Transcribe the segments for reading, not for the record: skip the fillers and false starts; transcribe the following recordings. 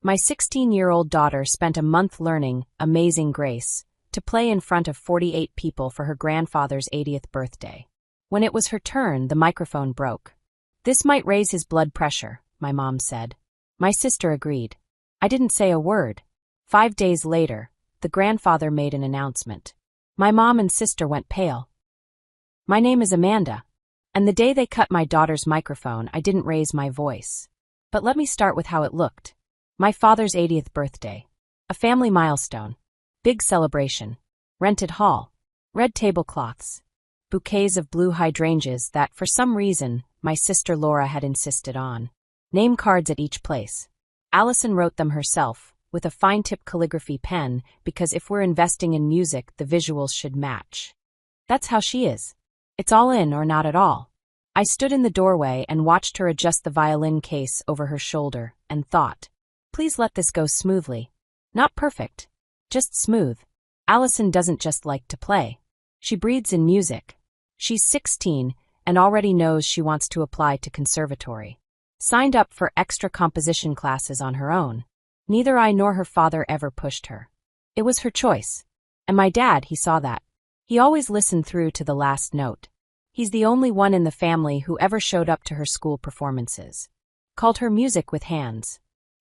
My 16-year-old daughter spent a month learning Amazing Grace to play in front of 48 people for her grandfather's 80th birthday. When it was her turn, the microphone broke. "This might raise his blood pressure," my mom said. My sister agreed. I didn't say a word. 5 days later, the grandfather made an announcement. My mom and sister went pale. "My name is Amanda." And the day they cut my daughter's microphone, I didn't raise my voice. But let me start with how it looked. My father's 80th birthday. A family milestone. Big celebration. Rented hall. Red tablecloths. Bouquets of blue hydrangeas that, for some reason, my sister Laura had insisted on. Name cards at each place. Allison wrote them herself, with a fine-tip calligraphy pen, because if we're investing in music, the visuals should match. That's how she is. It's all in or not at all. I stood in the doorway and watched her adjust the violin case over her shoulder, and thought, please let this go smoothly. Not perfect. Just smooth. Allison doesn't just like to play. She breathes in music. She's 16 and already knows she wants to apply to conservatory. Signed up for extra composition classes on her own. Neither I nor her father ever pushed her. It was her choice. And my dad, he saw that. He always listened through to the last note. He's the only one in the family who ever showed up to her school performances. Called her music with hands.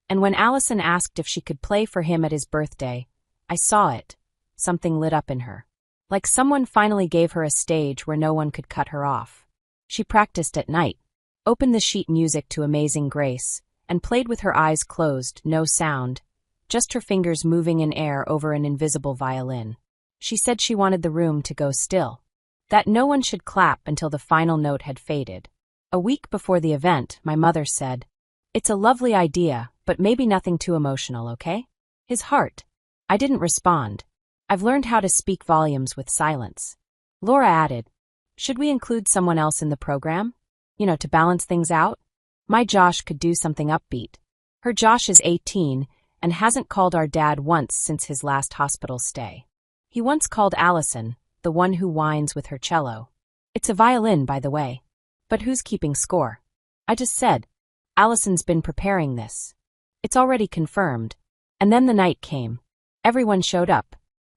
And when Allison asked if she could play for him at his birthday, I saw it. Something lit up in her. Like someone finally gave her a stage where no one could cut her off. She practiced at night, opened the sheet music to Amazing Grace, and played with her eyes closed, no sound, just her fingers moving in air over an invisible violin. She said she wanted the room to go still. That no one should clap until the final note had faded. A week before the event, my mother said, "It's a lovely idea, but maybe nothing too emotional, okay?" His heart. I didn't respond. I've learned how to speak volumes with silence. Laura added, "Should we include someone else in the program? To balance things out?" My Josh could do something upbeat. Her Josh is 18 and hasn't called our dad once since his last hospital stay. He once called Allison, the one who whines with her cello. It's a violin, by the way. But who's keeping score? I just said, Allison's been preparing this. It's already confirmed. And then the night came. Everyone showed up.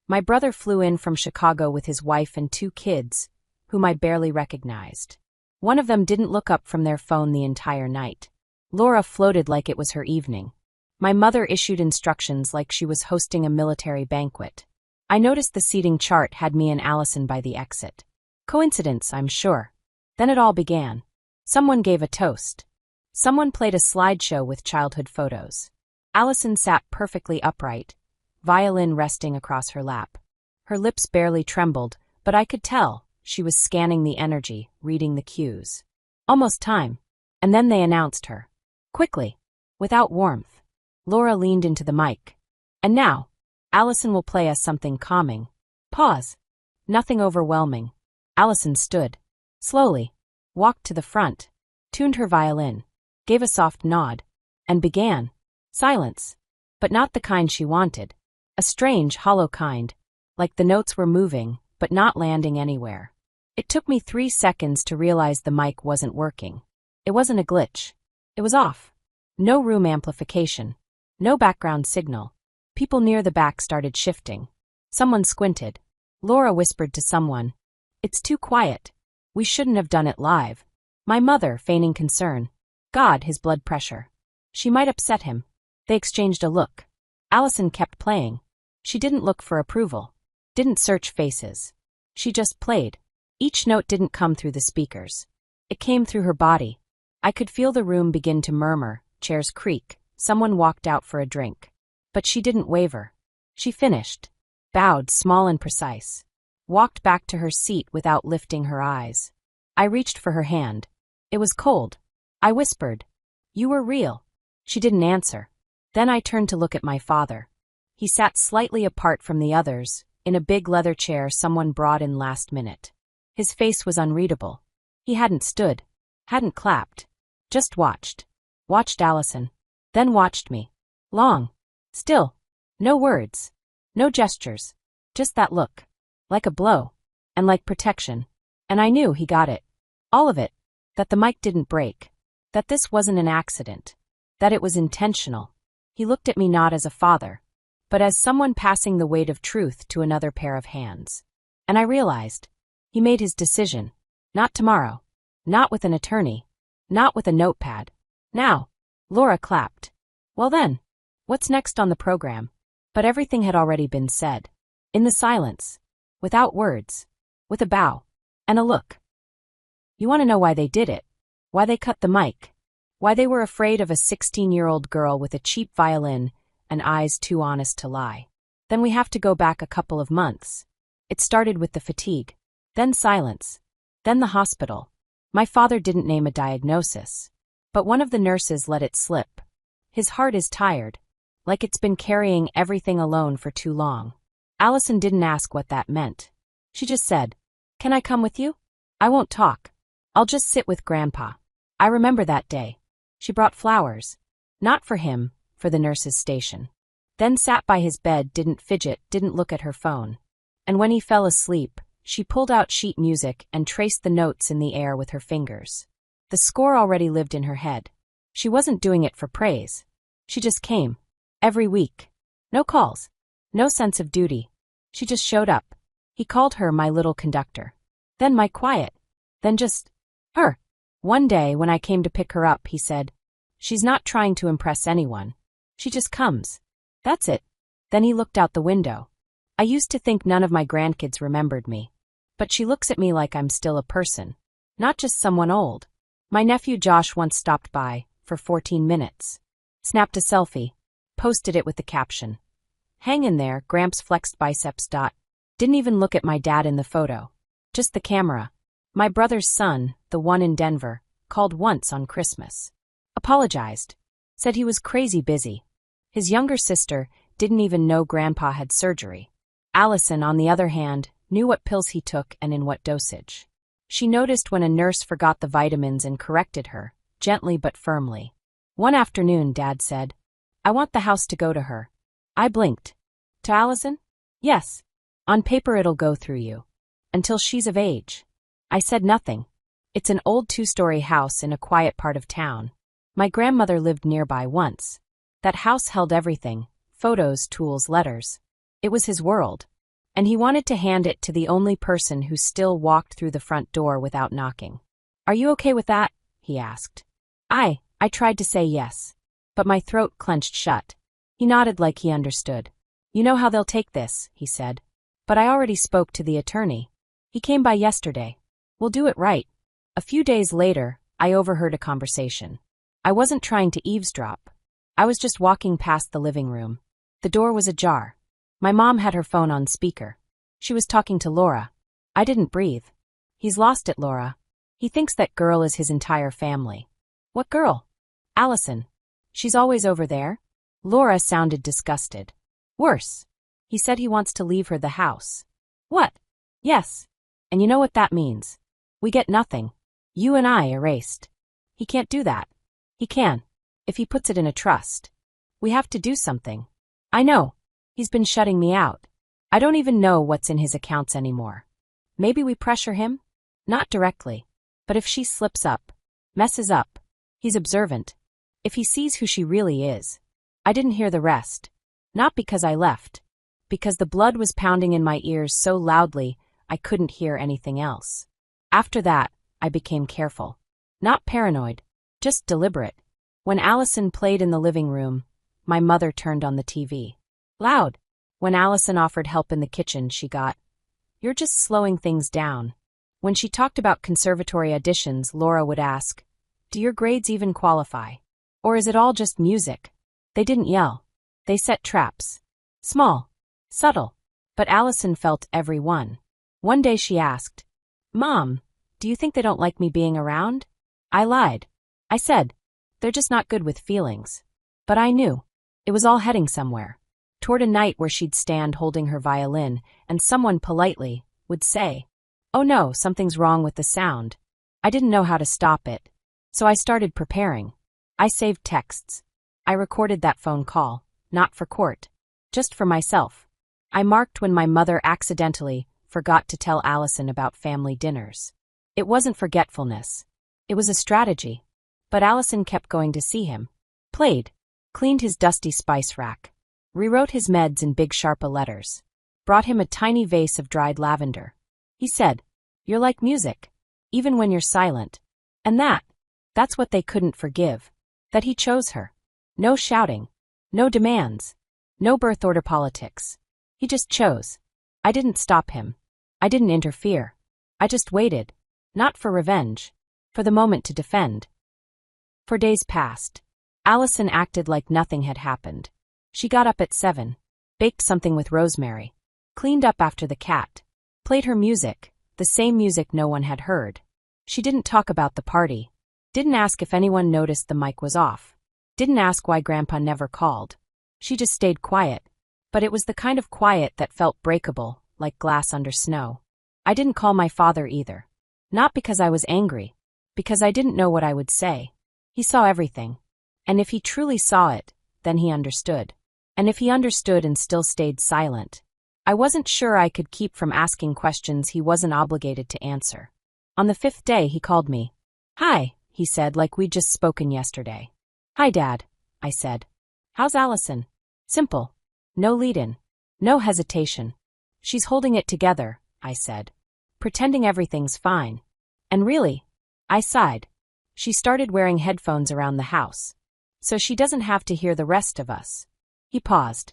My brother flew in from Chicago with his wife and 2 kids, whom I barely recognized. One of them didn't look up from their phone the entire night. Laura floated like it was her evening. My mother issued instructions like she was hosting a military banquet. I noticed the seating chart had me and Allison by the exit. Coincidence, I'm sure. Then it all began. Someone gave a toast. Someone played a slideshow with childhood photos. Allison sat perfectly upright, violin resting across her lap. Her lips barely trembled, but I could tell she was scanning the energy, reading the cues. Almost time. And then they announced her. Quickly. Without warmth. Laura leaned into the mic. And now, Allison will play us something calming. Pause. Nothing overwhelming. Allison stood. Slowly. Walked to the front. Tuned her violin. Gave a soft nod. And began. Silence. But not the kind she wanted. A strange, hollow kind. Like the notes were moving, but not landing anywhere. It took me 3 seconds to realize the mic wasn't working. It wasn't a glitch. It was off. No room amplification. No background signal. People near the back started shifting. Someone squinted. Laura whispered to someone, "It's too quiet. We shouldn't have done it live." My mother, feigning concern. God, his blood pressure. She might upset him. They exchanged a look. Allison kept playing. She didn't look for approval. Didn't search faces. She just played. Each note didn't come through the speakers. It came through her body. I could feel the room begin to murmur, chairs creak, someone walked out for a drink. But she didn't waver. She finished. Bowed, small and precise. Walked back to her seat without lifting her eyes. I reached for her hand. It was cold. I whispered, "You were real." She didn't answer. Then I turned to look at my father. He sat slightly apart from the others, in a big leather chair someone brought in last minute. His face was unreadable. He hadn't stood. Hadn't clapped. Just watched. Watched Allison. Then watched me. Long. Still. No words. No gestures. Just that look. Like a blow. And like protection. And I knew he got it. All of it. That the mic didn't break. That this wasn't an accident. That it was intentional. He looked at me not as a father, but as someone passing the weight of truth to another pair of hands. And I realized, he made his decision. Not tomorrow. Not with an attorney. Not with a notepad. Now. Laura clapped. Well then, what's next on the program? But everything had already been said. In the silence. Without words. With a bow. And a look. You want to know why they did it? Why they cut the mic? Why they were afraid of a 16-year-old girl with a cheap violin and eyes too honest to lie? Then we have to go back a couple of months. It started with the fatigue. Then silence. Then the hospital. My father didn't name a diagnosis. But one of the nurses let it slip. His heart is tired. Like it's been carrying everything alone for too long. Allison didn't ask what that meant. She just said, "Can I come with you? I won't talk. I'll just sit with Grandpa." I remember that day. She brought flowers. Not for him, for the nurse's station. Then sat by his bed, didn't fidget, didn't look at her phone. And when he fell asleep, she pulled out sheet music and traced the notes in the air with her fingers. The score already lived in her head. She wasn't doing it for praise. She just came. Every week. No calls. No sense of duty. She just showed up. He called her my little conductor. Then my quiet. Then just her. One day when I came to pick her up, he said, "She's not trying to impress anyone. She just comes. That's it." Then he looked out the window. I used to think none of my grandkids remembered me. But she looks at me like I'm still a person. Not just someone old. My nephew Josh once stopped by, for 14 minutes. Snapped a selfie. Posted it with the caption, "Hang in there, Gramps flexed biceps. Didn't even look at my dad in the photo. Just the camera. My brother's son, the one in Denver, called once on Christmas. Apologized. Said he was crazy busy. His younger sister didn't even know Grandpa had surgery. Allison, on the other hand, knew what pills he took and in what dosage. She noticed when a nurse forgot the vitamins and corrected her, gently but firmly. One afternoon, Dad said, "I want the house to go to her." I blinked. "To Allison?" "Yes. On paper it'll go through you. Until she's of age." I said nothing. It's an old 2-story house in a quiet part of town. My grandmother lived nearby once. That house held everything: photos, tools, letters. It was his world. And he wanted to hand it to the only person who still walked through the front door without knocking. "Are you okay with that?" he asked. I tried to say yes. But my throat clenched shut. He nodded like he understood. "You know how they'll take this," he said. "But I already spoke to the attorney. He came by yesterday. We'll do it right." A few days later, I overheard a conversation. I wasn't trying to eavesdrop. I was just walking past the living room. The door was ajar. My mom had her phone on speaker. She was talking to Laura. I didn't breathe. "He's lost it, Laura. He thinks that girl is his entire family." "What girl?" "Allison. She's always over there." Laura sounded disgusted. "Worse. He said he wants to leave her the house." "What?" "Yes. And you know what that means. We get nothing. You and I erased. He can't do that. He can. If he puts it in a trust. We have to do something." "I know. He's been shutting me out. I don't even know what's in his accounts anymore. Maybe we pressure him? Not directly. But if she slips up, messes up, he's observant. If he sees who she really is." I didn't hear the rest. Not because I left. Because the blood was pounding in my ears so loudly I couldn't hear anything else. After that, I became careful. Not paranoid. Just deliberate. When Allison played in the living room, my mother turned on the TV. Loud. When Allison offered help in the kitchen, she got, "You're just slowing things down." When she talked about conservatory auditions, Laura would ask, "Do your grades even qualify? Or is it all just music?" They didn't yell. They set traps. Small. Subtle. But Allison felt every one. One day she asked, "Mom, do you think they don't like me being around?" I lied. I said, "They're just not good with feelings." But I knew. It was all heading somewhere. Toward a night where she'd stand holding her violin, and someone politely would say, "Oh no, something's wrong with the sound." I didn't know how to stop it. So I started preparing. I saved texts. I recorded that phone call, not for court. Just for myself. I marked when my mother accidentally forgot to tell Allison about family dinners. It wasn't forgetfulness. It was a strategy. But Allison kept going to see him. Played. cleaned his dusty spice rack, rewrote his meds in big Sharpa letters, brought him a tiny vase of dried lavender. He said, "You're like music, even when you're silent." And that's what they couldn't forgive. That he chose her. No shouting. No demands. No birth order politics. He just chose. I didn't stop him. I didn't interfere. I just waited. Not for revenge. For the moment to defend. For days passed. Allison acted like nothing had happened. She got up at 7, baked something with rosemary, cleaned up after the cat, played her music, the same music no one had heard. She didn't talk about the party. Didn't ask if anyone noticed the mic was off. Didn't ask why Grandpa never called. She just stayed quiet. But it was the kind of quiet that felt breakable, like glass under snow. I didn't call my father either. Not because I was angry. Because I didn't know what I would say. He saw everything. And if he truly saw it, then he understood. And if he understood and still stayed silent, I wasn't sure I could keep from asking questions he wasn't obligated to answer. On the 5th day he called me. "Hi," he said, like we'd just spoken yesterday. "Hi, Dad," I said. "How's Allison?" Simple. No lead-in. No hesitation. "She's holding it together," I said. "Pretending everything's fine." And really, I sighed. She started wearing headphones around the house. So she doesn't have to hear the rest of us. He paused.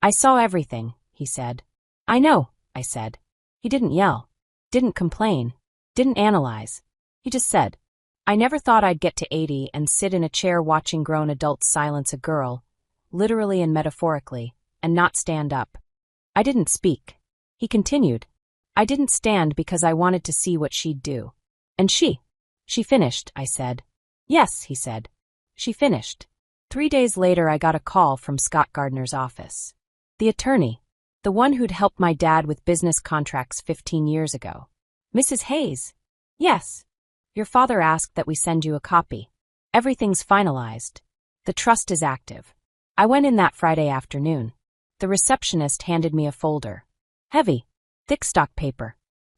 "I saw everything," he said. "I know," I said. He didn't yell. Didn't complain. Didn't analyze. He just said, "I never thought I'd get to 80 and sit in a chair watching grown adults silence a girl, literally and metaphorically, and not stand up." I didn't speak. He continued. "I didn't stand because I wanted to see what she'd do." "And she finished," I said. "Yes," he said. "She finished." 3 days later I got a call from Scott Gardner's office. The attorney. The one who'd helped my dad with business contracts 15 years ago. "Mrs. Hayes?" "Yes. Your father asked that we send you a copy. Everything's finalized. The trust is active." I went in that Friday afternoon. The receptionist handed me a folder. Heavy, thick stock paper.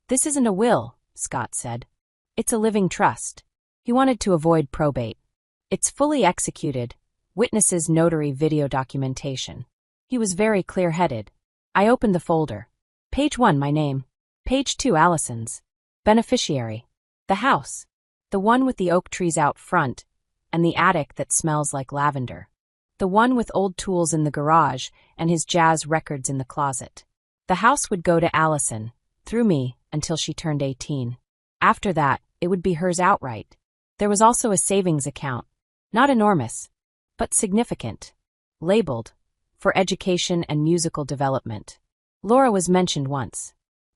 "This isn't a will," Scott said. "It's a living trust." He wanted to avoid probate. "It's fully executed. Witnesses, notary, video documentation." He was very clear-headed. I opened the folder. Page 1, my name. Page 2, Allison's. Beneficiary. The house. The one with the oak trees out front, and the attic that smells like lavender. The one with old tools in the garage and his jazz records in the closet. The house would go to Allison, through me, until she turned 18. After that, it would be hers outright. There was also a savings account. Not enormous, but significant. Labeled, for education and musical development. Laura was mentioned once.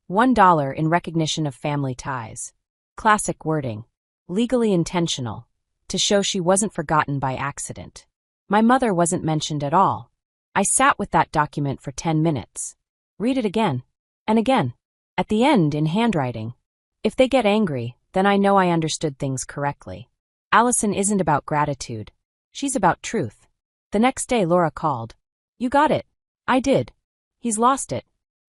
$1 in recognition of family ties. Classic wording. Legally intentional, to show she wasn't forgotten by accident. My mother wasn't mentioned at all. I sat with that document for 10 minutes. Read it again. And again. At the end, in handwriting. If they get angry, then I know I understood things correctly. Allison isn't about gratitude. She's about truth. The next day Laura called. "You got it." I did. "He's lost it."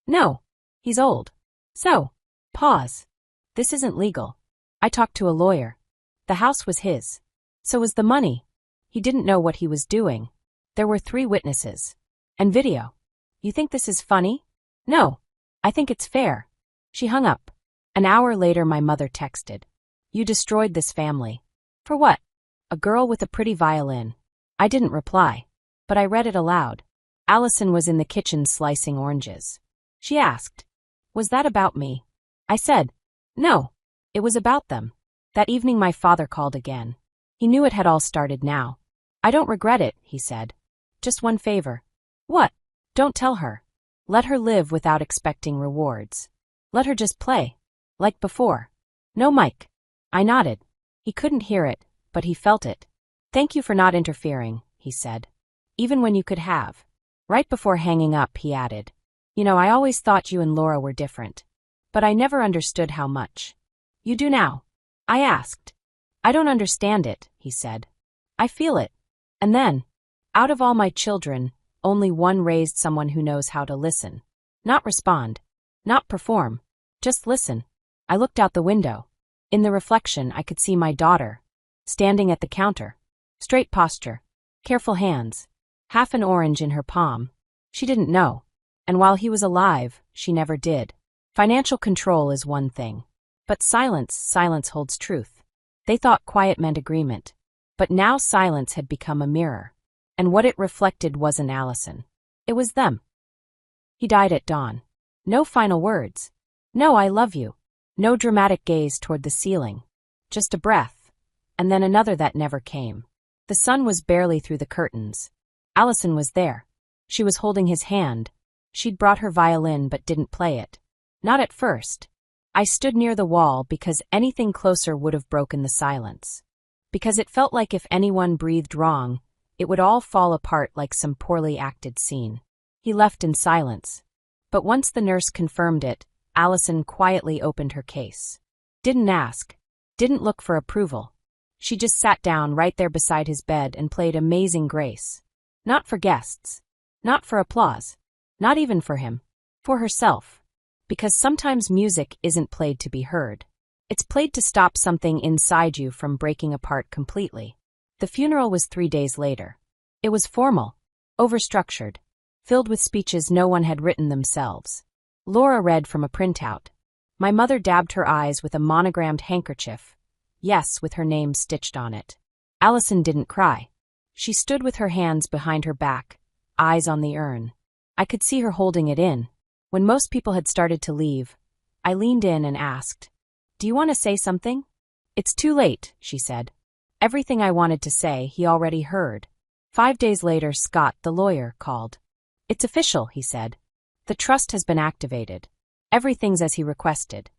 "No. He's old." "So." Pause. "This isn't legal. I talked to a lawyer. The house was his. So was the money. He didn't know what he was doing. There were 3 witnesses. And video. You think this is funny?" "No. I think it's fair." She hung up. An hour later my mother texted. "You destroyed this family." "For what?" "A girl with a pretty violin." I didn't reply. But I read it aloud. Allison was in the kitchen slicing oranges. She asked, "Was that about me?" I said, "No. It was about them." That evening my father called again. He knew it had all started now. "I don't regret it," he said. "Just one favor." "What?" "Don't tell her. Let her live without expecting rewards. Let her just play. Like before." "No, Mike." I nodded. He couldn't hear it, but he felt it. "Thank you for not interfering," he said. "Even when you could have." Right before hanging up, he added, "You know, I always thought you and Laura were different. But I never understood how much." "You do now?" I asked. "I don't understand it," he said. "I feel it." And then, out of all my children, only one raised someone who knows how to listen. Not respond. Not perform. Just listen. I looked out the window. In the reflection, I could see my daughter, standing at the counter. Straight posture. Careful hands. half an orange in her palm. She didn't know. And while he was alive, she never did. Financial control is one thing. But silence holds truth. They thought quiet meant agreement. But now silence had become a mirror. And what it reflected wasn't Allison. It was them. He died at dawn. No final words. No "I love you." No dramatic gaze toward the ceiling. Just a breath. And then another that never came. The sun was barely through the curtains. Allison was there. She was holding his hand. She'd brought her violin but didn't play it. Not at first. I stood near the wall because anything closer would have broken the silence. Because it felt like if anyone breathed wrong, it would all fall apart like some poorly acted scene. He left in silence. But once the nurse confirmed it, Allison quietly opened her case. Didn't ask. Didn't look for approval. She just sat down right there beside his bed and played Amazing Grace. Not for guests. Not for applause. Not even for him. For herself. Because sometimes music isn't played to be heard. It's played to stop something inside you from breaking apart completely. The funeral was 3 days later. It was formal. Overstructured. Filled with speeches no one had written themselves. Laura read from a printout. My mother dabbed her eyes with a monogrammed handkerchief. Yes, with her name stitched on it. Allison didn't cry. She stood with her hands behind her back, eyes on the urn. I could see her holding it in. When most people had started to leave, I leaned in and asked, "Do you want to say something?" "It's too late," she said. Everything I wanted to say he already heard. 5 days later, Scott, the lawyer, called. "It's official," he said. "The trust has been activated. Everything's as he requested.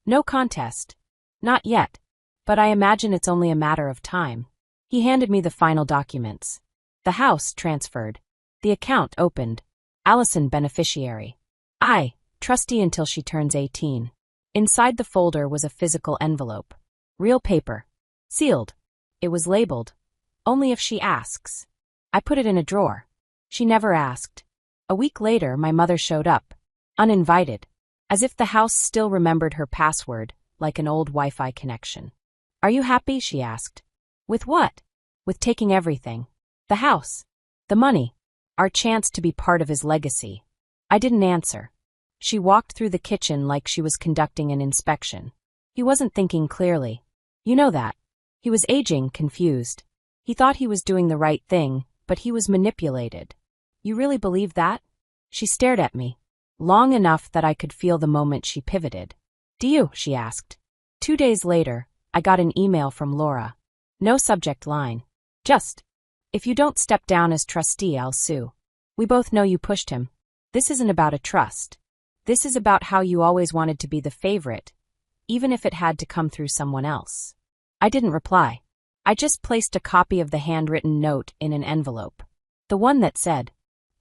No contest. Not yet. But I imagine it's only a matter of time." He handed me the final documents. The house transferred. The account opened. Allison beneficiary. I, trustee until she turns 18. Inside the folder was a physical envelope. Real paper. Sealed. It was labeled, "Only if she asks." I put it in a drawer. She never asked. A week later, my mother showed up. Uninvited. As if the house still remembered her password, like an old Wi-Fi connection. "Are you happy?" she asked. "With what?" "With taking everything. The house. The money. Our chance to be part of his legacy." I didn't answer. She walked through the kitchen like she was conducting an inspection. He wasn't thinking clearly. You know that. He was aging, confused. He thought he was doing the right thing, but he was manipulated. "You really believe that?" She stared at me. Long enough that I could feel the moment she pivoted. "Do you?" she asked. 2 days later, I got an email from Laura. No subject line. Just, "If you don't step down as trustee, I'll sue. We both know you pushed him. This isn't about a trust. This is about how you always wanted to be the favorite, even if it had to come through someone else." I didn't reply. I just placed a copy of the handwritten note in an envelope. The one that said,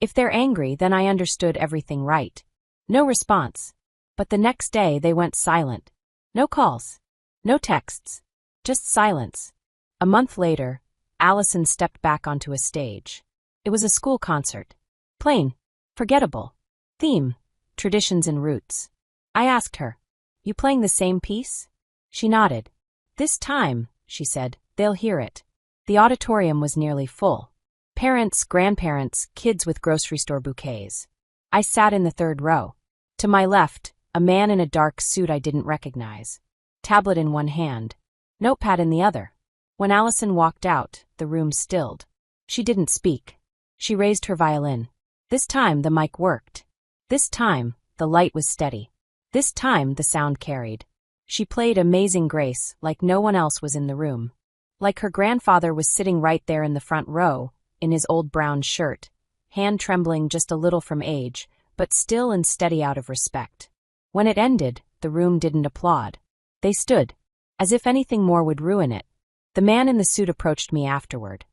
"If they're angry, then I understood everything right." No response. But the next day they went silent. No calls. No texts. Just silence. A month later, Allison stepped back onto a stage. It was a school concert. Plain. Forgettable. Theme. Traditions and roots. I asked her, "You playing the same piece?" She nodded. "This time," she said, "they'll hear it." The auditorium was nearly full. Parents, grandparents, kids with grocery store bouquets. I sat in the third row. To my left, a man in a dark suit I didn't recognize. Tablet in one hand. Notepad in the other. When Allison walked out, the room stilled. She didn't speak. She raised her violin. This time the mic worked. This time, the light was steady. This time the sound carried. She played Amazing Grace like no one else was in the room. Like her grandfather was sitting right there in the front row, in his old brown shirt, hand trembling just a little from age, but still and steady out of respect. When it ended, the room didn't applaud. They stood, as if anything more would ruin it. The man in the suit approached me afterward.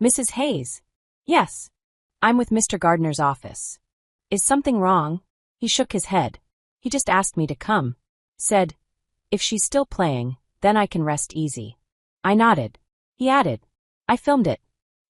"Mrs. Hayes?" "Yes. I'm with Mr. Gardner's office." "Is something wrong?" He shook his head. "He just asked me to come. Said, if she's still playing, then I can rest easy." I nodded. He added, "I filmed it.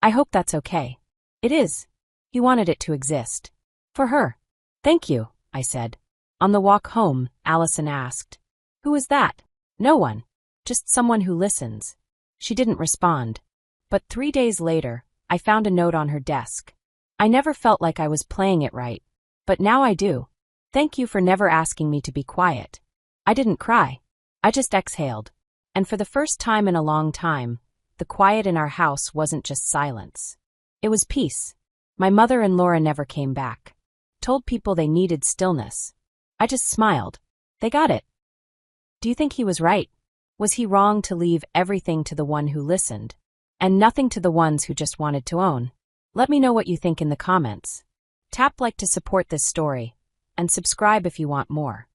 I hope that's okay." "It is." He wanted it to exist. For her. "Thank you," I said. On the walk home, Allison asked, "Who is that?" "No one. Just someone who listens." She didn't respond. But 3 days later, I found a note on her desk. I never felt like I was playing it right. But now I do. Thank you for never asking me to be quiet. I didn't cry. I just exhaled. And for the first time in a long time, the quiet in our house wasn't just silence. It was peace. My mother and Laura never came back. Told people they needed stillness. I just smiled. They got it. Do you think he was right? Was he wrong to leave everything to the one who listened, and nothing to the ones who just wanted to own? Let me know what you think in the comments. Tap like to support this story, and subscribe if you want more.